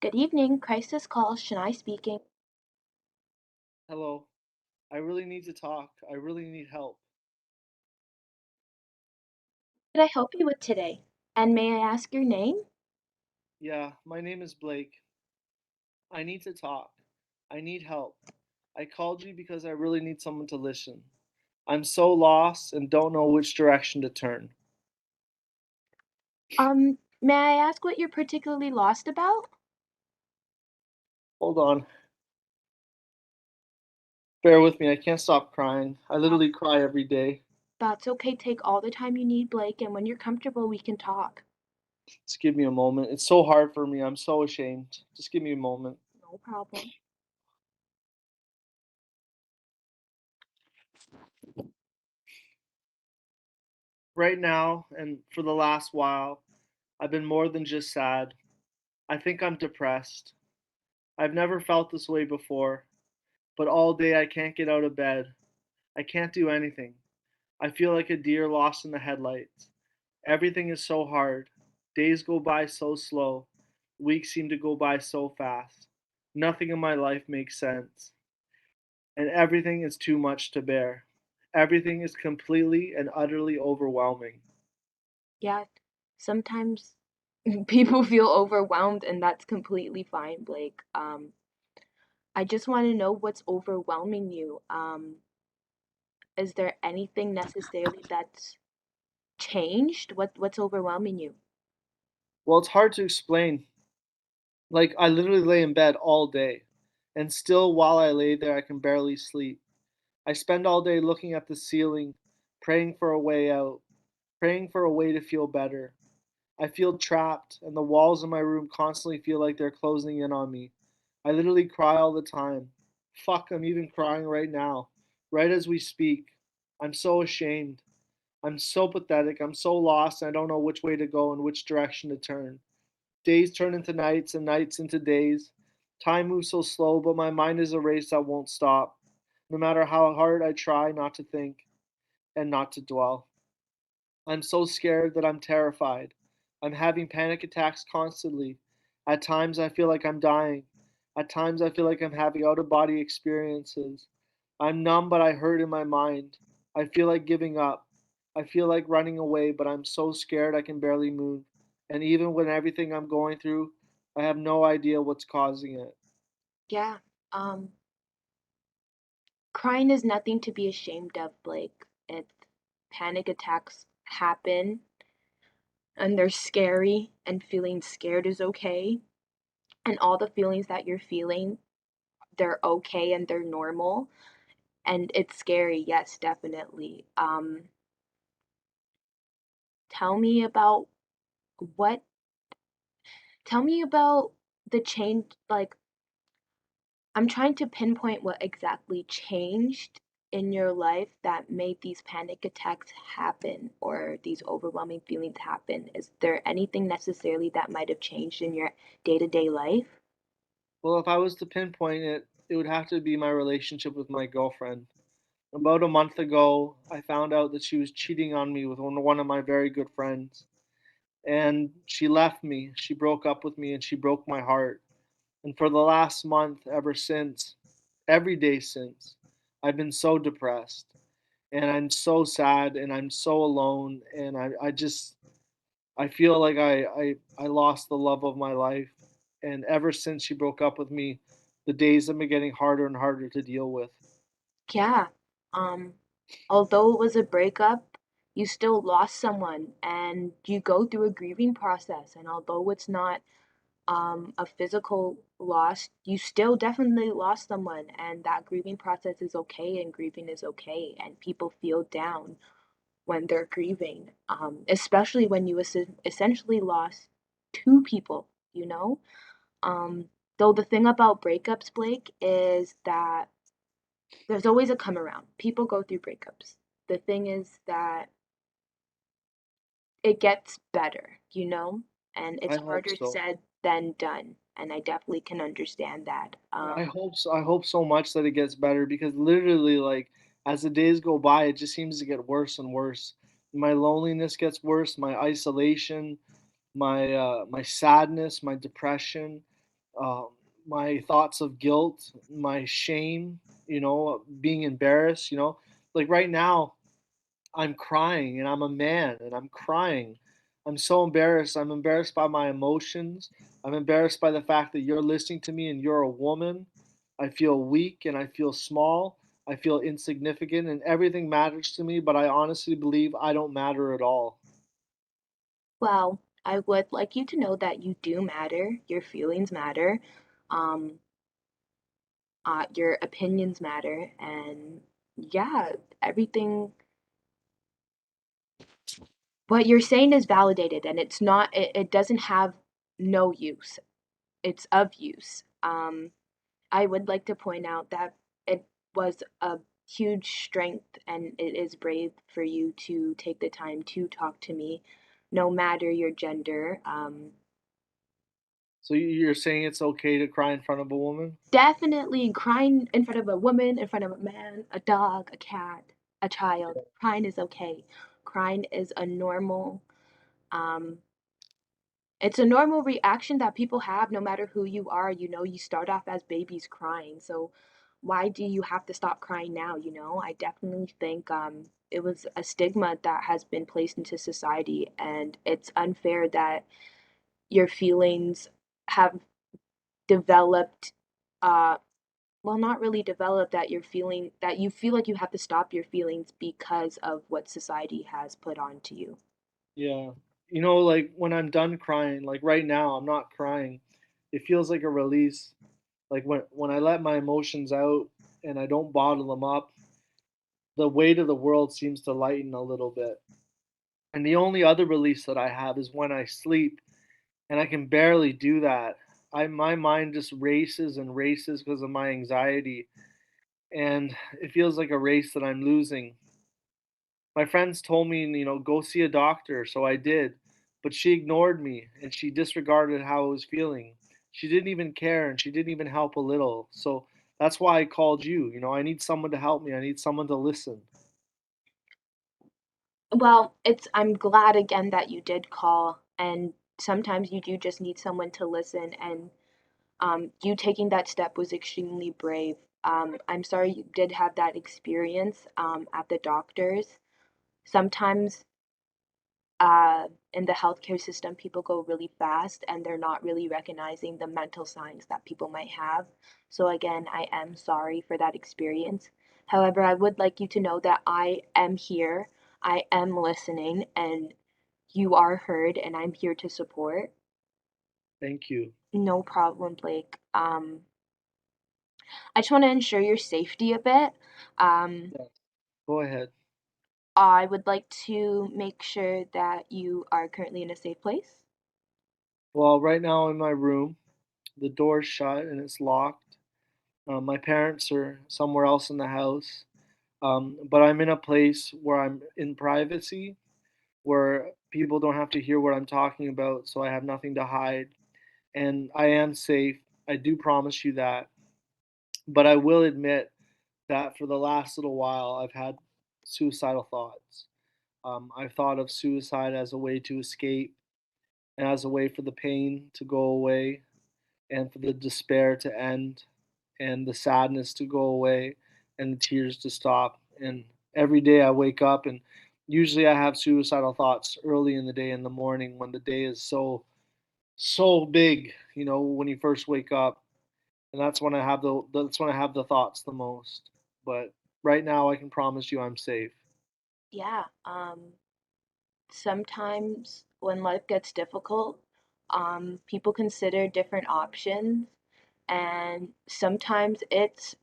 Good evening, Crisis Call, Shania speaking. Hello. I really need to talk. I really need help. What can I help you with today? And may I ask your name? Yeah, my name is Blake. I need to talk. I need help. I called you because I really need someone to listen. I'm so lost and don't know which direction to turn. May I ask what you're particularly lost about? Hold on. Bear with me. I can't stop crying. I literally cry every day. That's okay, take all the time you need, Blake, and when you're comfortable, we can talk. Just give me a moment. It's so hard for me. I'm so ashamed. Just give me a moment. No problem. Right now, and for the last while, I've been more than just sad. I think I'm depressed. I've never felt this way before. But all day I can't get out of bed. I can't do anything. I feel like a deer lost in the headlights. Everything is so hard. Days go by so slow. Weeks seem to go by so fast. Nothing in my life makes sense. And everything is too much to bear. Everything is completely and utterly overwhelming. Yeah, sometimes people feel overwhelmed, and that's completely fine, Blake. I just want to know what's overwhelming you. Is there anything necessarily that's changed? What's overwhelming you? Well, it's hard to explain. Like, I literally lay in bed all day. And still, while I lay there, I can barely sleep. I spend all day looking at the ceiling, praying for a way out, praying for a way to feel better. I feel trapped, and the walls in my room constantly feel like they're closing in on me. I literally cry all the time. Fuck, I'm even crying right now, right as we speak. I'm so ashamed. I'm so pathetic. I'm so lost. I don't know which way to go and which direction to turn. Days turn into nights and nights into days. Time moves so slow, but my mind is a race that won't stop, no matter how hard I try not to think and not to dwell. I'm so scared that I'm terrified. I'm having panic attacks constantly. At times, I feel like I'm dying. At times, I feel like I'm having out of body experiences. I'm numb, but I hurt in my mind. I feel like giving up. I feel like running away, but I'm so scared I can barely move. And even when everything I'm going through, I have no idea what's causing it. Yeah. Um, Crying is nothing to be ashamed of, Blake. It Panic attacks happen and they're scary, and feeling scared is okay. And all the feelings that you're feeling, they're okay and they're normal. And it's scary, yes, definitely. Tell me about what tell me about the change, like I'm trying to pinpoint what exactly changed in your life that made these panic attacks happen or these overwhelming feelings happen. Is there anything necessarily that might have changed in your day-to-day life? Well, if I was to pinpoint it, it would have to be my relationship with my girlfriend. About a month ago, I found out that she was cheating on me with one of my very good friends. And she left me. She broke up with me and she broke my heart. And for the last month, ever since, every day since, I've been so depressed. And I'm so sad and I'm so alone. And I feel like I lost the love of my life. And ever since she broke up with me, the days have been getting harder and harder to deal with. Yeah. Um, Although it was a breakup, you still lost someone and you go through a grieving process. And although it's not a physical loss, you still definitely lost someone, and that grieving process is okay, and grieving is okay, and people feel down when they're grieving, especially when you essentially lost two people, you know? Um, though the thing about breakups, Blake, is that there's always a come around. People go through breakups. The thing is that it gets better, you know? And it's I hope harder so. said than done. And I definitely can understand that. I hope so. I hope so much that it gets better because literally, like, as the days go by, it just seems to get worse and worse. My loneliness gets worse, my isolation, my sadness, my depression. um, my thoughts of guilt, my shame, being embarrassed, like right now, I'm crying and I'm a man and I'm crying. I'm so embarrassed. I'm embarrassed by my emotions. I'm embarrassed by the fact that you're listening to me and you're a woman. I feel weak and I feel small. I feel insignificant and everything matters to me, but I honestly believe I don't matter at all. Well, I would like you to know that you do matter, your feelings matter, um, your opinions matter, and yeah, everything what you're saying is validated and it doesn't have no use. It's of use. I would like to point out that it was a huge strength and it is brave for you to take the time to talk to me, no matter your gender. So you're saying it's okay to cry in front of a woman? Definitely crying in front of a woman, in front of a man, a dog, a cat, a child. Crying is okay. Crying is a normal, um, it's a normal reaction that people have no matter who you are. You start off as babies crying. So why do you have to stop crying now? I definitely think it was a stigma that has been placed into society, and it's unfair that your feelings have developed well, not really developed, that you feel like you have to stop your feelings because of what society has put onto you. Yeah. Like when I'm done crying, like right now, I'm not crying. It feels like a release. Like when I let my emotions out and I don't bottle them up, the weight of the world seems to lighten a little bit. And the only other release that I have is when I sleep, and I can barely do that. My mind just races and races because of my anxiety, and it feels like a race that I'm losing. My friends told me, go see a doctor, so I did, but she ignored me and she disregarded how I was feeling. She didn't even care and she didn't even help a little. So that's why I called you. I need someone to help me. I need someone to listen. Well, I'm glad again that you did call, and sometimes you do just need someone to listen, and you taking that step was extremely brave. I'm sorry you did have that experience at the doctor's. Sometimes in the healthcare system, people go really fast and they're not really recognizing the mental signs that people might have. So, again, I am sorry for that experience. However, I would like you to know that I am here, I am listening, and you are heard, and I'm here to support. Thank you. No problem, Blake. I just want to ensure your safety a bit. Um, Yeah, go ahead. I would like to make sure that you are currently in a safe place. Well, right now in my room, the door's shut and it's locked. My parents are somewhere else in the house, but I'm in a place where I'm in privacy, where people don't have to hear what I'm talking about, so I have nothing to hide. And I am safe. I do promise you that. But I will admit that for the last little while, I've had suicidal thoughts. I've thought of suicide as a way to escape and as a way for the pain to go away and for the despair to end and the sadness to go away and the tears to stop. And every day I wake up and usually I have suicidal thoughts early in the day in the morning when the day is so big, when you first wake up. And that's when I have the thoughts the most. But right now I can promise you I'm safe. Yeah, sometimes when life gets difficult, people consider different options, and sometimes it's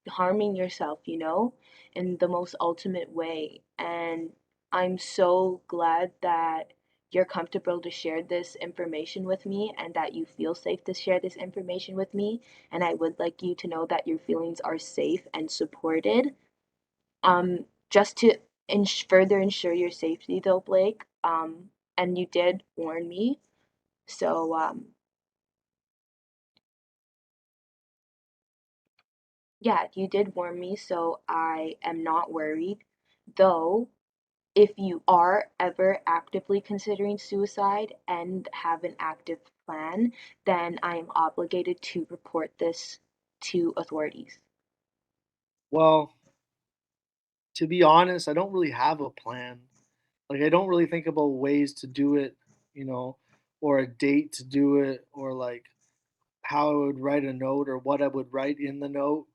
harming yourself, in the most ultimate way. And I'm so glad that you're comfortable to share this information with me and that you feel safe to share this information with me. And I would like you to know that your feelings are safe and supported. Just to further ensure your safety, though, Blake, and you did warn me. So, yeah, you did warn me, so I am not worried. Though, if you are ever actively considering suicide and have an active plan, then I am obligated to report this to authorities. Well, to be honest, I don't really have a plan. Like, I don't really think about ways to do it, you know, or a date to do it, or like how I would write a note or what I would write in the note.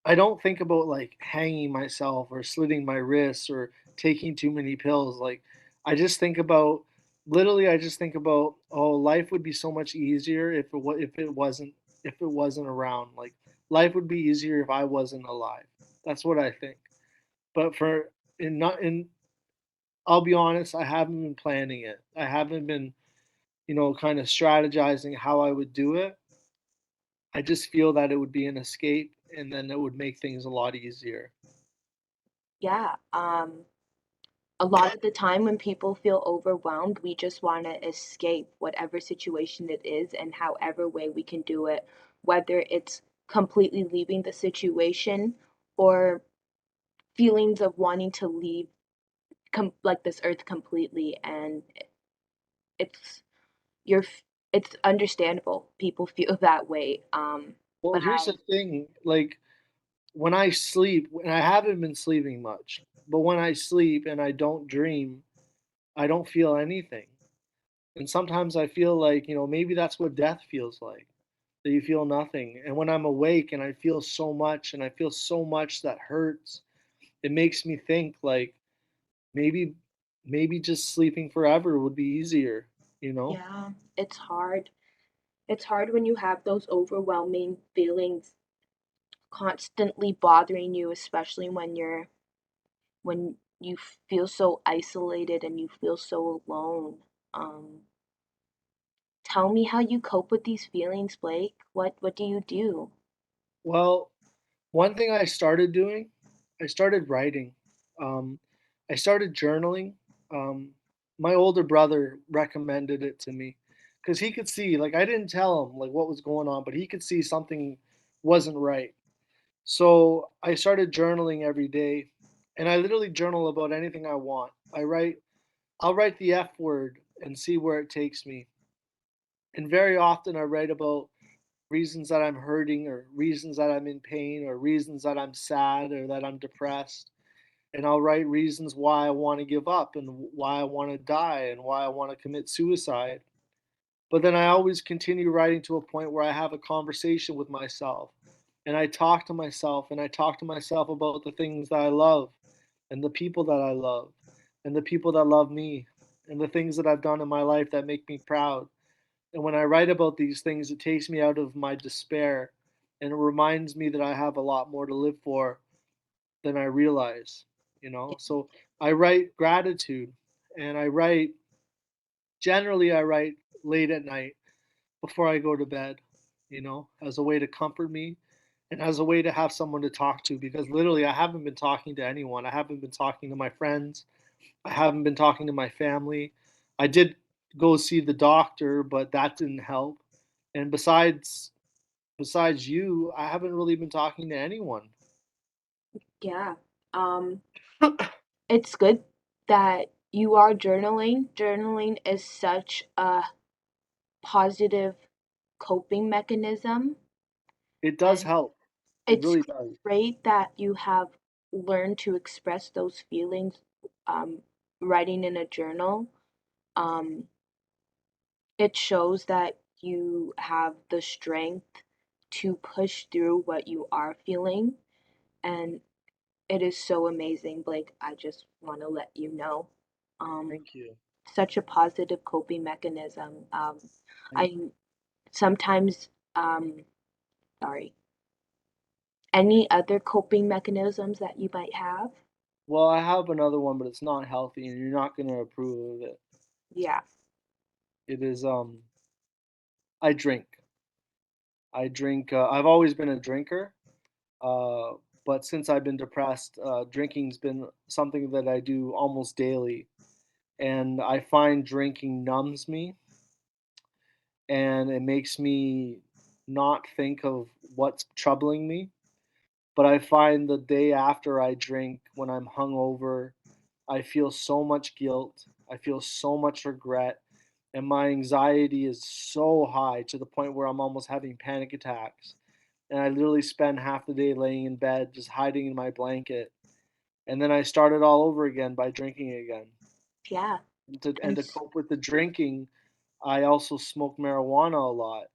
I don't think about like hanging myself or slitting my wrists or taking too many pills. Like, I just think about literally I just think about, oh, life would be so much easier if it wasn't around. Like, life would be easier if I wasn't alive. That's what I think. But for in not in I'll be honest, I haven't been planning it. I haven't been, kind of strategizing how I would do it. I just feel that it would be an escape and then it would make things a lot easier. Yeah, a lot of the time when people feel overwhelmed, we just want to escape whatever situation it is and however way we can do it, whether it's completely leaving the situation or feelings of wanting to leave like this earth completely. And it's you're it's understandable people feel that way. Well, But here's the thing, like, when I sleep and I haven't been sleeping much, but when I sleep and I don't dream, I don't feel anything. And sometimes I feel like, maybe that's what death feels like, that you feel nothing. And when I'm awake and I feel so much and I feel so much that hurts, it makes me think like maybe maybe just sleeping forever would be easier, you know? yeah, it's hard. It's hard when you have those overwhelming feelings constantly bothering you, especially when you feel so isolated and you feel so alone. Um, Tell me how you cope with these feelings, Blake. What do you do? Well, one thing I started doing, I started writing. Um, I started journaling. Um, my older brother recommended it to me because he could see, like, I didn't tell him like what was going on, but he could see something wasn't right. So I started journaling every day, and I literally journal about anything I want. I'll write the F word and see where it takes me. And very often I write about reasons that I'm hurting or reasons that I'm in pain or reasons that I'm sad or that I'm depressed. And I'll write reasons why I want to give up and why I want to die and why I want to commit suicide. But then I always continue writing to a point where I have a conversation with myself and I talk to myself and I talk to myself about the things that I love and the people that I love and the people that love me and the things that I've done in my life that make me proud. And when I write about these things, it takes me out of my despair and it reminds me that I have a lot more to live for than I realize. So I write gratitude and I write late at night before I go to bed, as a way to comfort me and as a way to have someone to talk to because literally I haven't been talking to anyone. I haven't been talking to my friends. I haven't been talking to my family. I did go see the doctor, but that didn't help. And besides you, I haven't really been talking to anyone. Yeah. Um, it's good that you are journaling. Journaling is such a positive coping mechanism, It does and help. It it's really does. great that you have learned to express those feelings, um, writing in a journal. Um, it shows that you have the strength to push through what you are feeling, and it is so amazing, Blake. I just want to let you know. Um, Thank you. Such a positive coping mechanism. Thank I sometimes, um, sorry, any other coping mechanisms that you might have? Well, I have another one, but it's not healthy, and you're not gonna approve of it. Yeah. It is I drink. I drink. I've always been a drinker, uh, but since I've been depressed, drinking's been something that I do almost daily, and I find drinking numbs me, and it makes me not think of what's troubling me. But I find the day after I drink, when I'm hungover, I feel so much guilt. I feel so much regret. And my anxiety is so high to the point where I'm almost having panic attacks. And I literally spend half the day laying in bed, just hiding in my blanket. And then I start it all over again by drinking again. Yeah. And And to cope with the drinking, I also smoke marijuana a lot.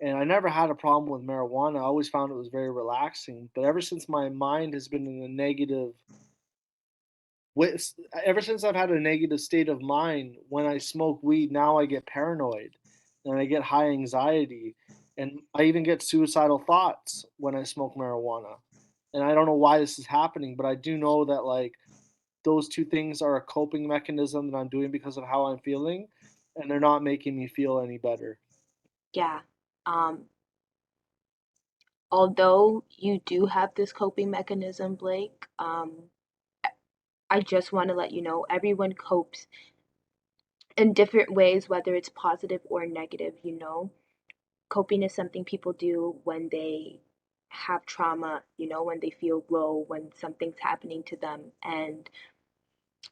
And I never had a problem with marijuana. I always found it was very relaxing. But ever since my mind has been in a negative with ever since I've had a negative state of mind, when I smoke weed, now I get paranoid and I get high anxiety and I even get suicidal thoughts when I smoke marijuana. And I don't know why this is happening, but I do know that like those two things are a coping mechanism that I'm doing because of how I'm feeling and they're not making me feel any better. yeah. Um, Although you do have this coping mechanism, Blake, I just want to let you know everyone copes in different ways, whether it's positive or negative, you know. Coping is something people do when they have trauma, you know, when they feel low, when something's happening to them. And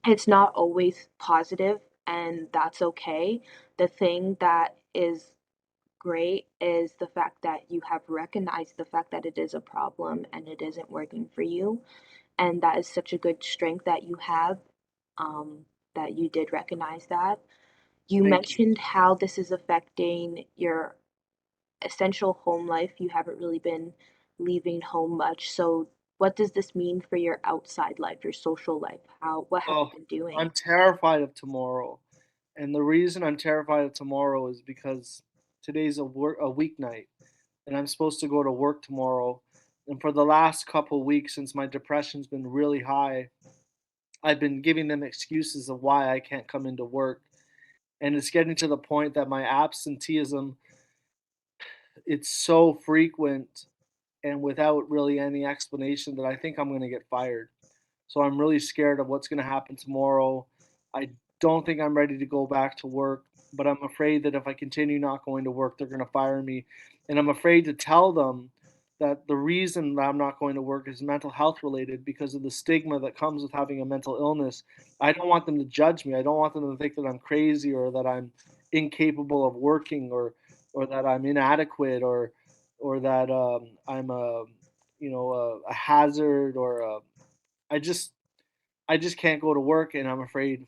it's not always positive, and that's okay. The thing that is great is the fact that you have recognized the fact that it is a problem and it isn't working for you. And that is such a good strength that you have, um, that you did recognize that. You Thank you. mentioned how this is affecting your essential home life. You haven't really been leaving home much. So, what does this mean for your outside life, your social life? What have you Oh, been doing? I'm terrified of tomorrow. And the reason I'm terrified of tomorrow is because today's a weeknight and I'm supposed to go to work tomorrow. And for the last couple weeks, since my depression's been really high, I've been giving them excuses of why I can't come into work. And it's getting to the point that my absenteeism, it's so frequent and without really any explanation that I think I'm going to get fired. So I'm really scared of what's going to happen tomorrow. I don't think I'm ready to go back to work, but I'm afraid that if I continue not going to work, they're going to fire me. And I'm afraid to tell them that the reason that I'm not going to work is mental health related because of the stigma that comes with having a mental illness. I don't want them to judge me. I don't want them to think that I'm crazy or that I'm incapable of working or that I'm inadequate or that I'm a a hazard or I just I just can't go to work, and I'm afraid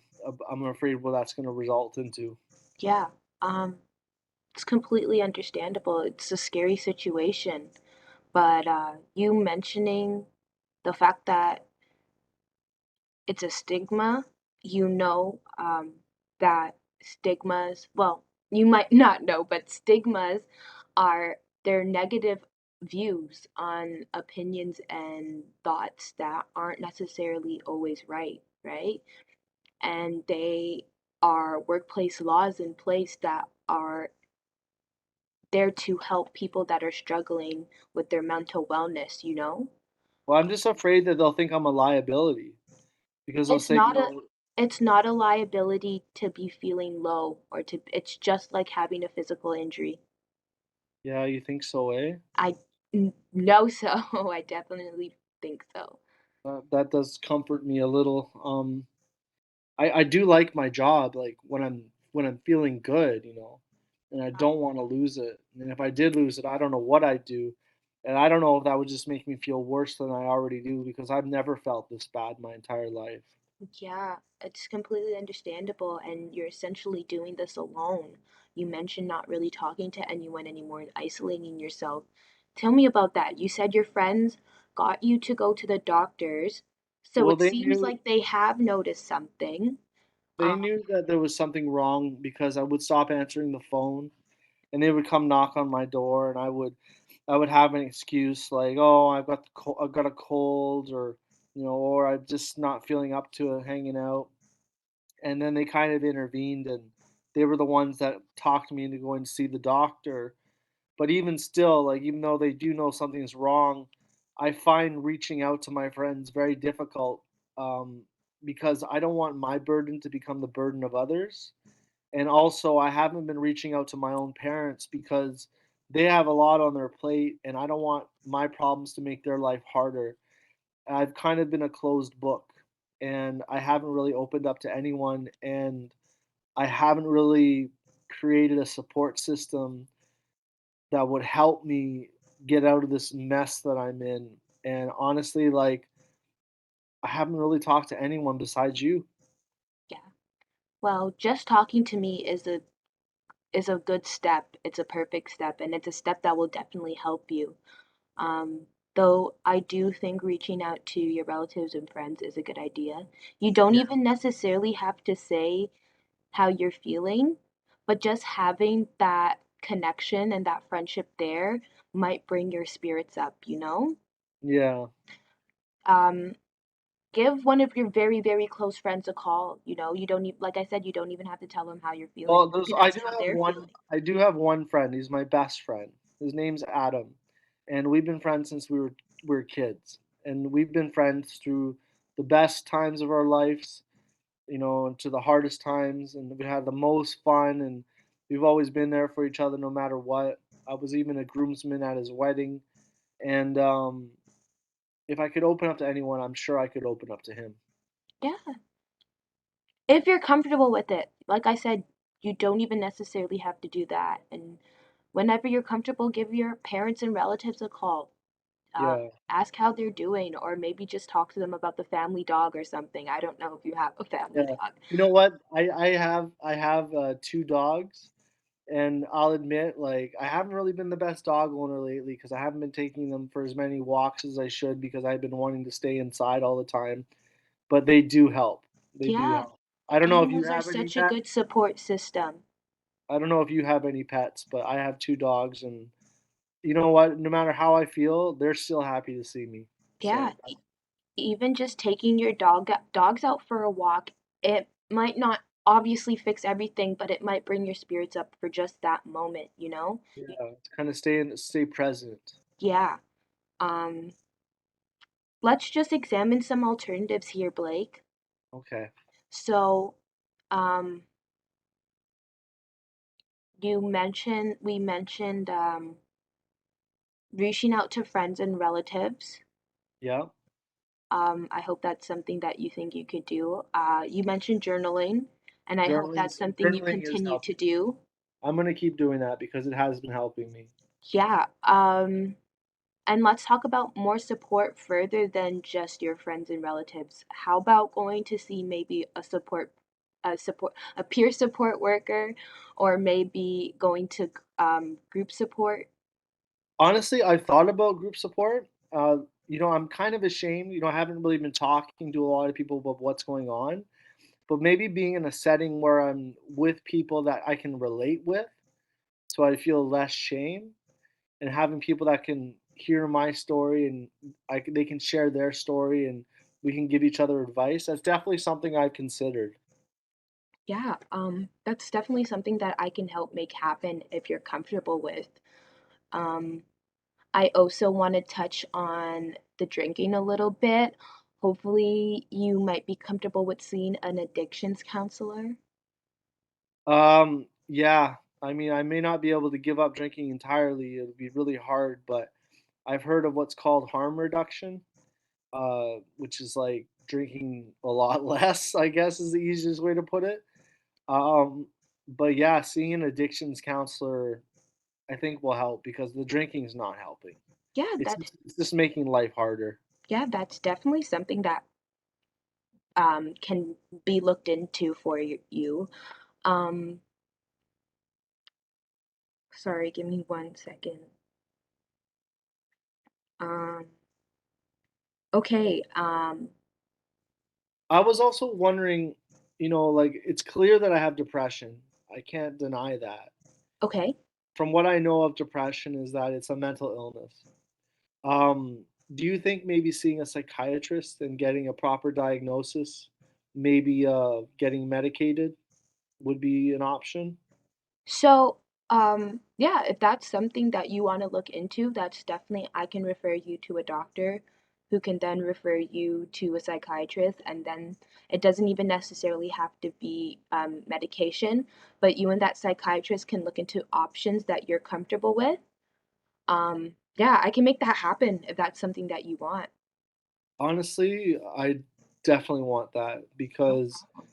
what that's going to result into. Yeah, um, it's completely understandable. It's a scary situation, but you mentioning the fact that it's a stigma, you know, that stigmas, well, you might not know, but stigmas are their negative views on opinions and thoughts that aren't necessarily always right, right? And they are workplace laws in place that are there to help people that are struggling with their mental wellness, you know? Well, I'm just afraid that they'll think I'm a liability because they'll It's say, not a it's not a liability to be feeling low or to it's just like having a physical injury. "Yeah, you think so, eh?" I know so. I definitely think so. That does comfort me a little. I do like my job, like when I'm feeling good, and I don't want to lose it. And if I did lose it, I don't know what I'd do, and I don't know if that would just make me feel worse than I already do because I've never felt this bad my entire life. Yeah, it's completely understandable, and you're essentially doing this alone. You mentioned not really talking to anyone anymore, isolating yourself. Tell me about that. You said your friends got you to go to the doctors, so Well, it seems like they have noticed something. they Um, knew that there was something wrong because I would stop answering the phone and they would come knock on my door and I would have an excuse like, "Oh, I've got a cold," or or I'm just not feeling up to it, hanging out. And then they kind of intervened and they were the ones that talked me into going to see the doctor. But even still, like even though they do know something's wrong, I find reaching out to my friends very difficult um, because I don't want my burden to become the burden of others. And also, I haven't been reaching out to my own parents because they have a lot on their plate, and I don't want my problems to make their life harder. I've kind of been a closed book. and I haven't really opened up to anyone, and I haven't really created a support system that would help me get out of this mess that I'm in. And honestly, like, I haven't really talked to anyone besides you. Yeah. Well, just talking to me is a good step. It's a perfect step, and it's a step that will definitely help you. Though I do think reaching out to your relatives and friends is a good idea. You don't Yeah. even necessarily have to say how you're feeling, but just having that connection and that friendship there might bring your spirits up, you know? Yeah. Um, give one of your very, very close friends a call. You know, you don't even, like I said, you don't even have to tell them how you're feeling. Well, You there's can I ask do how have they're one feeling. I do have one friend. He's my best friend. His name's Adam, and we've been friends since we were kids. And we've been friends through the best times of our lives, and to the hardest times, and we had the most fun, and we've always been there for each other no matter what. I was even a groomsman at his wedding, and if I could open up to anyone, I'm sure I could open up to him. Yeah. If you're comfortable with it. Like I said, you don't even necessarily have to do that. And whenever you're comfortable, give your parents and relatives a call. Yeah. Ask how they're doing, or maybe just talk to them about the family dog or something. I don't know if you have a family Yeah. dog. You know what? I have 2 dogs, and I'll admit, like, I haven't really been the best dog owner lately because I haven't been taking them for as many walks as I should because I've been wanting to stay inside all the time, but they do help. They do Yeah, help. I don't know if you animals are have any such a pets. good support system. I don't know if you have any pets, but I have 2 dogs, and you know what? No matter how I feel, they're still happy to see me. Yeah, So, even just taking your dogs out for a walk, it might not obviously fix everything, but it might bring your spirits up for just that moment, you know? yeah, to kinda stay present. Yeah. Um, let's just examine some alternatives here, Blake. Okay. So, um, we mentioned reaching out to friends and relatives. Yeah. I hope that's something that you think you could do. You mentioned journaling, and I hope Journaling that's something you journaling is continue to helping. do. I'm gonna keep doing that because it has been helping me. Yeah. And let's talk about more support further than just your friends and relatives. How about going to see maybe a peer support worker, or maybe going to group support? Honestly, I've thought about group support. I'm kind of ashamed. I haven't really been talking to a lot of people about what's going on, but maybe being in a setting where I'm with people that I can relate with, so I feel less shame, and having people that can hear my story and they can share their story and we can give each other advice. That's definitely something I've considered. Yeah, that's definitely something that I can help make happen if you're comfortable with. Um, I also want to touch on the drinking a little bit. Hopefully, you might be comfortable with seeing an addictions counselor. Yeah. I mean, I may not be able to give up drinking entirely. It'll be really hard, but I've heard of what's called harm reduction, which is like drinking a lot less, I guess is the easiest way to put it. Um, but yeah, seeing an addictions counselor, I think will help because the drinking's not helping. Yeah, It's just making life harder. that's definitely something that can be looked into for you. Um, sorry, give me 1 second. Um, okay. I was also wondering, like it's clear that I have depression. I can't deny that. Okay. From what I know of depression is that it's a mental illness. Do you think maybe seeing a psychiatrist and getting a proper diagnosis, maybe getting medicated would be an option? So, yeah, if that's something that you want to look into, that's definitely, I can refer you to a doctor who can then refer you to a psychiatrist. And then it doesn't even necessarily have to be medication, but you and that psychiatrist can look into options that you're comfortable with. Yeah, I can make that happen if that's something that you want. Honestly, definitely want that No because problem.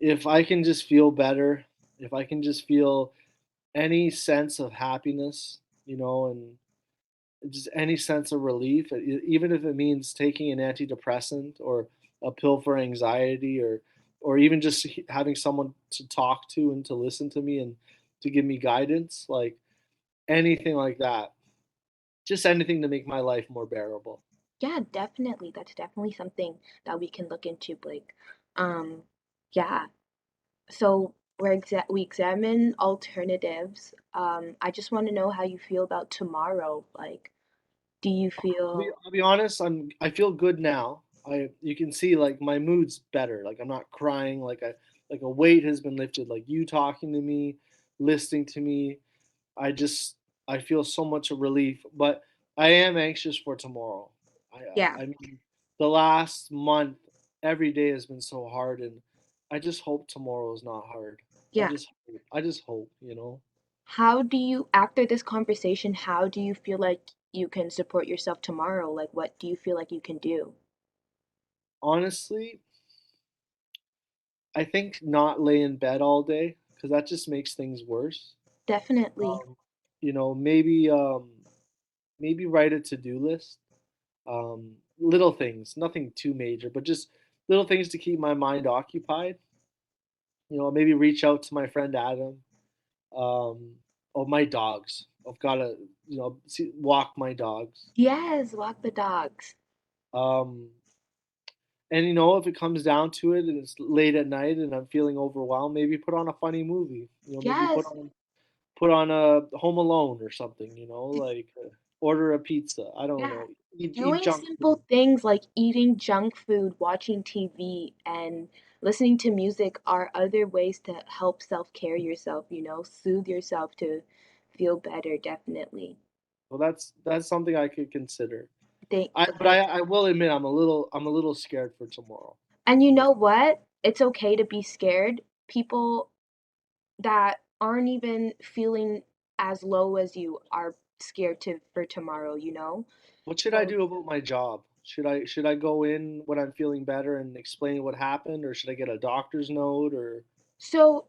if I can just feel better, if I can just feel any sense of happiness, and just any sense of relief, even if it means taking an antidepressant or a pill for anxiety, or even just having someone to talk to and to listen to me and to give me guidance, like anything like that, just anything to make my life more bearable. Yeah, definitely. That's definitely something that we can look into, Blake. Um, yeah. So we examine alternatives. I just want to know how you feel about tomorrow. Like, do you feel, I'll be honest. I feel good now. You can see like my mood's better. Like I'm not crying. Like a weight has been lifted. Like you talking to me, listening to me. I just I feel so much of relief. But I am anxious for tomorrow. yeah, I mean, the last month, every day has been so hard, and I just hope tomorrow is not hard. yeah. I just hope. You know. How do you, after this conversation, how do you feel like you can support yourself tomorrow? Like, what do you feel like you can do? Honestly, I think not lay in bed all day because that just makes things worse. Definitely. Um, maybe write a to-do list. Little things, nothing too major, but just little things to keep my mind occupied. Maybe reach out to my friend Adam. Oh, my dogs. I've got to, walk my dogs. Yes, walk the dogs. Um, and if it comes down to it and it's late at night and I'm feeling overwhelmed, maybe put on a funny movie. Maybe Yes. put on a Home Alone or something. Like order a pizza. I don't Yeah. know. Eat Doing junk food. simple things like eating junk food, watching TV, and listening to music are other ways to help self-care yourself, soothe yourself to feel better, definitely. Well, that's something I could consider. Thank, But I will admit I'm a little scared for tomorrow. and you know what? It's okay to be scared. People that aren't even feeling as low as you are scared to for tomorrow, you know? What should I So do about my job? Should I go in when I'm feeling better and explain what happened, or should I get a doctor's note, or so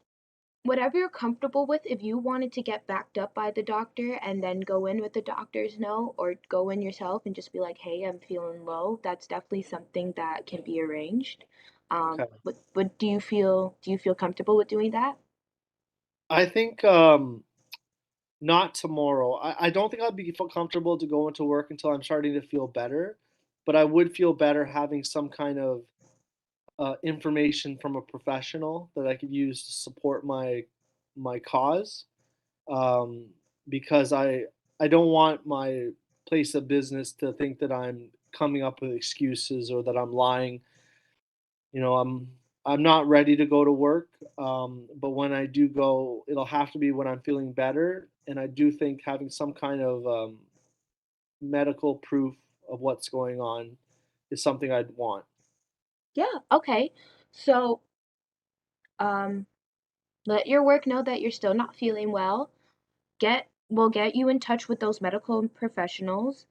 whatever you're comfortable with, if you wanted to get backed up by the doctor and then go in with the doctor's note or go in yourself and just be like, "Hey, I'm feeling low," that's definitely something that can be arranged. okay? But do you feel comfortable with doing that? I think not tomorrow. I don't think I'd be comfortable to go into work until I'm starting to feel better, but I would feel better having some kind of information from a professional that I could use to support my cause. Um, because I don't want my place of business to think that I'm coming up with excuses or that I'm lying. I'm not ready to go to work, but when I do go, it'll have to be when I'm feeling better. And I do think having some kind of medical proof of what's going on is something I'd want. Yeah, okay. So, um, let your work know that you're still not feeling well. We'll get you in touch with those medical professionals,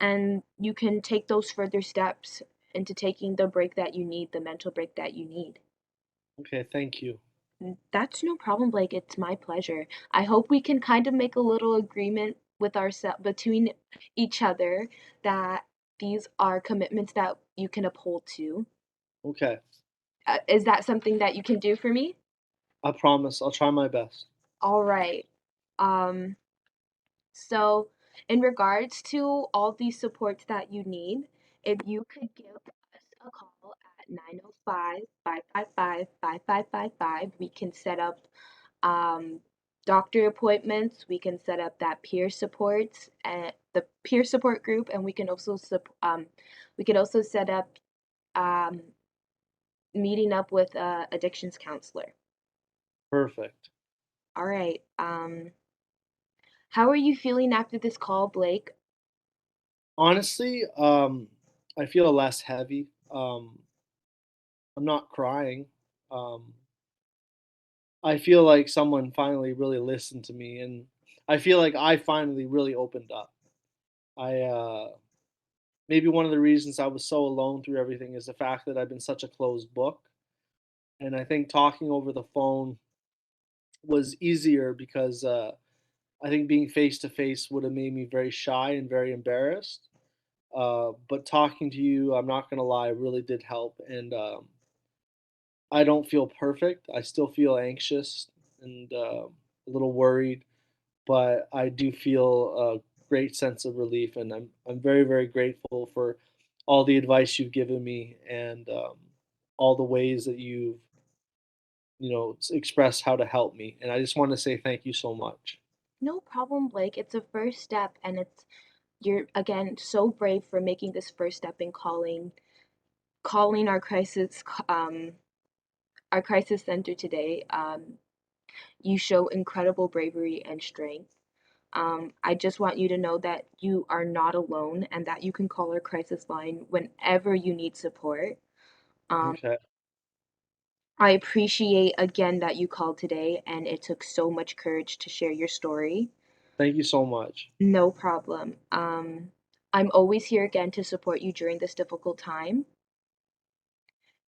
and you can take those further steps into taking the break that you need, the mental break that you need. Okay, thank you. That's no problem, Blake. It's my pleasure. I hope we can kind of make a little agreement with ourselves between each other that these are commitments that you can uphold to. Okay, Is that something that you can do for me? I promise I'll try my best. All right. Um, So, in regards to all these supports that you need, if you could give us a call at 905-555-5555, we can set up um, doctor appointments, we can set up that peer supports and the peer support group, and we can also set up um, meeting up with a addictions counselor. Perfect. All right. How are you feeling after this call, Blake? Honestly, I feel less heavy. I'm not crying. Um, I feel like someone finally really listened to me, and I feel like I finally really opened up. I maybe one of the reasons I was so alone through everything is the fact that I've been such a closed book. And I think talking over the phone was easier because I think being face to face would have made me very shy and very embarrassed. But talking to you, I'm not gonna lie, really did help. And I don't feel perfect. I still feel anxious and a little worried, but I do feel a great sense of relief, and I'm very very grateful for all the advice you've given me and all the ways that you've expressed how to help me. And I just want to say thank you so much. No problem, Blake. It's a first step, and you're again so brave for making this first step in calling our crisis center today. You show incredible bravery and strength. I just want you to know that you are not alone and that you can call our crisis line whenever you need support. Um, Okay. I appreciate again that you called today and it took so much courage to share your story. Thank you so much. No problem. I'm always here again to support you during this difficult time.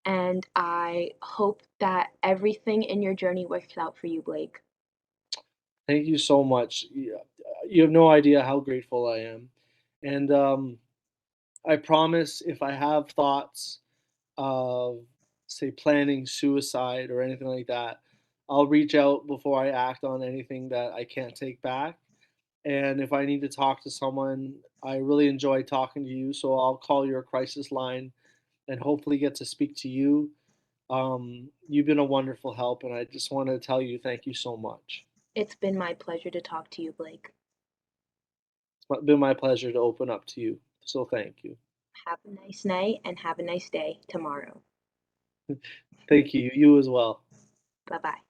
And I hope that everything in your journey works out for you, Blake. Thank you so much. You have no idea how grateful I am. And I promise if I have thoughts of, say, planning suicide or anything like that, I'll reach out before I act on anything that I can't take back. And if I need to talk to someone, I really enjoy talking to you. So I'll call your crisis line and hopefully get to speak to you. You've been a wonderful help, and I just want to tell you thank you so much. It's been my pleasure to talk to you, Blake. It's been my pleasure to open up to you. So thank you. Have a nice night and have a nice day tomorrow. Thank you. You as well. Bye bye.